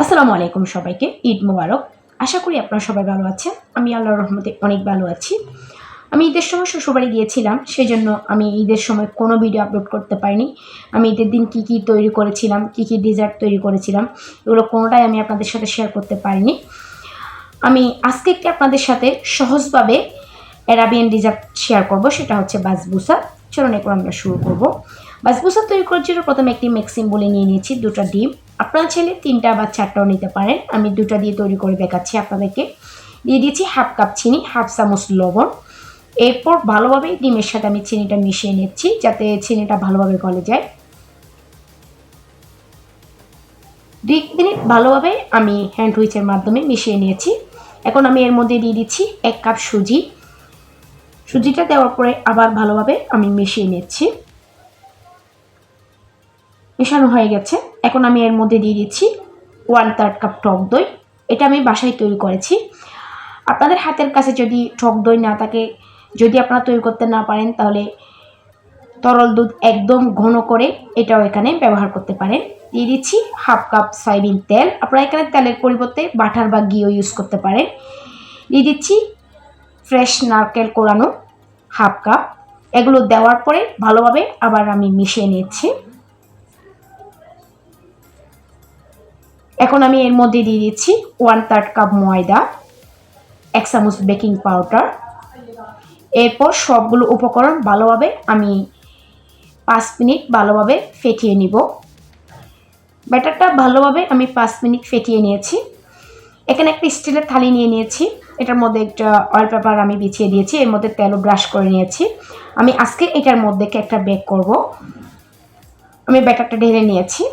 আসসালামু আলাইকুম সবাইকে ঈদ মোবারক। আশা করি আপনারা সবাই ভালো আছেন। আমি আল্লাহর রহমতে অনেক ভালো আছি। আমি ঈদের সময় শ্বশুরবাড়ি গিয়েছিলাম, সেজন্য আমি ঈদের সময় কোনো ভিডিও আপলোড করতে পারিনি। আমি ঈদের দিন কী কী তৈরি করেছিলাম, কী কী ডেজার্ট তৈরি করেছিলাম, এগুলো কোনোটাই আমি আপনাদের সাথে শেয়ার করতে পারিনি। আমি আজকে একটি আপনাদের সাথে সহজভাবে অ্যারাবিয়ান ডেজার্ট শেয়ার করব, সেটা হচ্ছে বাসবুসা। চলুন এখন আমরা শুরু করব। বাসবুসা তৈরি করার জন্য প্রথমে একটি মিক্সিং বলে নিয়ে নিয়েছি, 2টা ডিম। আপনারা চাইলে 3টা বা 4টাও নিতে পারেন। আমি 2টা দিয়ে তৈরি করে দেখাচ্ছি আপনাদেরকে। দিয়ে দিয়েছি হাফ কাপ চিনি, হাফ চামচ লবণ। এরপর ভালোভাবে ডিমের সাথে আমি চিনিটা মিশিয়ে নিচ্ছি, যাতে চিনিটা ভালোভাবে গলে যায়। 2 মিনিট ভালোভাবে আমি হ্যান্ড হুইচের মাধ্যমে মিশিয়ে নিয়েছি। এখন আমি এর মধ্যে দিয়ে দিচ্ছি 1 কাপ সুজি। সুজিটা দেওয়ার পরে আবার ভালোভাবে আমি মিশিয়ে নিচ্ছি। মেশানো হয়ে গেছে। এখন আমি এর মধ্যে দিয়ে দিচ্ছি 1/3 কাপ টক দই। এটা আমি বাসায় তৈরি করেছি। আপনাদের হাতের কাছে যদি টক দই না থাকে, যদি আপনারা তৈরি করতে না পারেন, তাহলে তরল দুধ একদম ঘন করে এটাও এখানে ব্যবহার করতে পারেন। দিয়ে দিচ্ছি হাফ কাপ সয়াবিন তেল। আপনারা এখানে তেলের পরিবর্তে বাটার বা ঘিও ইউজ করতে পারেন। দিয়ে দিচ্ছি ফ্রেশ নারকেল কোরানো হাফ কাপ। এগুলো দেওয়ার পরে ভালোভাবে আবার আমি মিশিয়ে নিচ্ছি। এখন আমি এর মধ্যে দিয়ে দিচ্ছি 1/3 কাপ ময়দা, 1 চামচ বেকিং পাউডার। এরপর সবগুলো উপকরণ ভালোভাবে আমি 5 মিনিট ভালোভাবে ফেটিয়ে নিব। ব্যাটারটা ভালোভাবে আমি 5 মিনিট ফেটিয়ে নিয়েছি। এখানে একটা স্টিলের থালি নিয়ে নিয়েছি। এটার মধ্যে একটা অয়েল পেপার আমি বিছিয়ে দিয়েছি। এর মধ্যে তেলও ব্রাশ করে নিয়েছি। আমি আজকে এটার মধ্যে একটা বেক করব। আমি ব্যাটারটা ঢেলে নিয়েছি।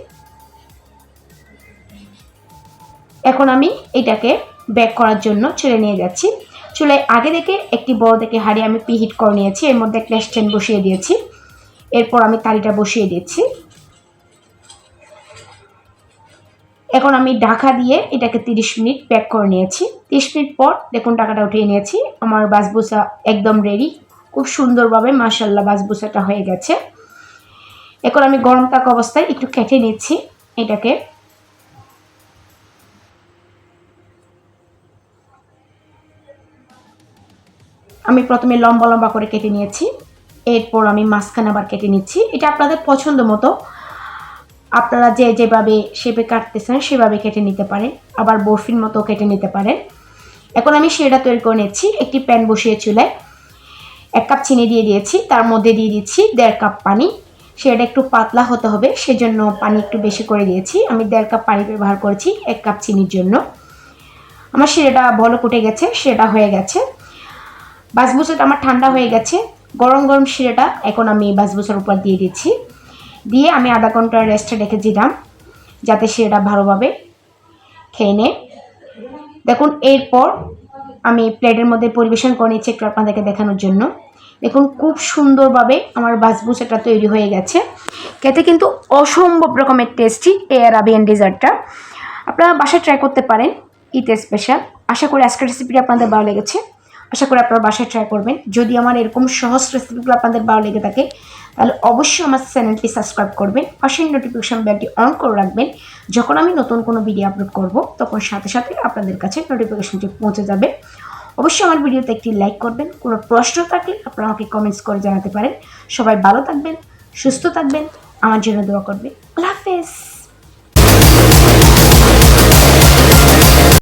এখন আমি এটাকে বেক করার জন্য চুলে নিয়ে যাচ্ছি। চুলায় আগে থেকে একটি বড় থেকে হাঁড়ি আমি প্রিহিট করে নিয়েছি। এর মধ্যে একটা স্ট্যান্ড বসিয়ে দিয়েছি। এরপর আমি তালিটা বসিয়ে দিচ্ছি। এখন আমি ঢাকা দিয়ে এটাকে 30 মিনিট বেক করে নিয়েছি। 30 মিনিট পর দেখুন ঢাকাটা উঠিয়ে নিয়েছি। আমার বাসবুসা একদম রেডি। খুব সুন্দরভাবে মাশাআল্লাহ বাসবুসাটা হয়ে গেছে। এখন আমি গরম থাকা অবস্থায় একটু কেটে নিচ্ছি এটাকে। আমি প্রথমে লম্বা লম্বা করে কেটে নিয়েছি। এরপর আমি মাঝখানে আবার কেটে নিচ্ছি। এটা আপনাদের পছন্দ মতো আপনারা যেভাবে শেপে কাটতেছেন সেভাবে কেটে নিতে পারেন, আবার বরফির মতো কেটে নিতে পারেন। এখন আমি সেটা তৈরি করে নিচ্ছি। একটি প্যান বসিয়ে চুলায় 1 কাপ চিনি দিয়ে দিয়েছি। তার মধ্যে দিয়ে দিচ্ছি 1.5 কাপ পানি। সেটা একটু পাতলা হতে হবে, সেজন্য পানি একটু বেশি করে দিয়েছি। আমি 1.5 কাপ পানি ব্যবহার করেছি 1 কাপ চিনির জন্য। আমার সেটা বলক উঠে গেছে, সেটা হয়ে গেছে। বাসবুসাটা আমার ঠান্ডা হয়ে গেছে। গরম গরম শিরাটা এখন আমি বাসবুসার উপর দিয়ে দিচ্ছি। দিয়ে আমি আধা ঘন্টা রেস্টে রেখেছিলাম, যাতে শিরাটা ভালোভাবে খেয়ে নেয়। দেখুন এরপর আমি প্লেটের মধ্যে পরিবেশন করে নিচ্ছি একটু আপনাদেরকে দেখানোর জন্য। দেখুন খুব সুন্দরভাবে আমার বাসবুসাটা তৈরি হয়ে গেছে। খেতে কিন্তু অসম্ভব রকমের টেস্টি এই অ্যারাবিয়ান ডেজার্টটা। আপনারা বাসায় ট্রাই করতে পারেন, ঈদ স্পেশাল। আশা করি আজকের রেসিপিটি আপনাদের ভালো লেগেছে। আশা করি আপনারা বাসায় ট্রাই করবেন। যদি আমার এরকম সহজ রেসিপিগুলো আপনাদের ভালো লেগে থাকে, তাহলে অবশ্যই আমার চ্যানেলটি সাবস্ক্রাইব করবেন, পাশের নোটিফিকেশন বেলটি অন করে রাখবেন। যখন আমি নতুন কোনো ভিডিও আপলোড করব, তখন সাথে সাথে আপনাদের কাছে নোটিফিকেশনটি পৌঁছে যাবে। অবশ্যই আমার ভিডিওতে একটি লাইক করবেন। কোনো প্রশ্ন থাকলে আপনারা আমাকে কমেন্টস করে জানাতে পারেন। সবাই ভালো থাকবেন, সুস্থ থাকবেন, আমার জন্য দোয়া করবেন। আল্লাহ হাফেজ।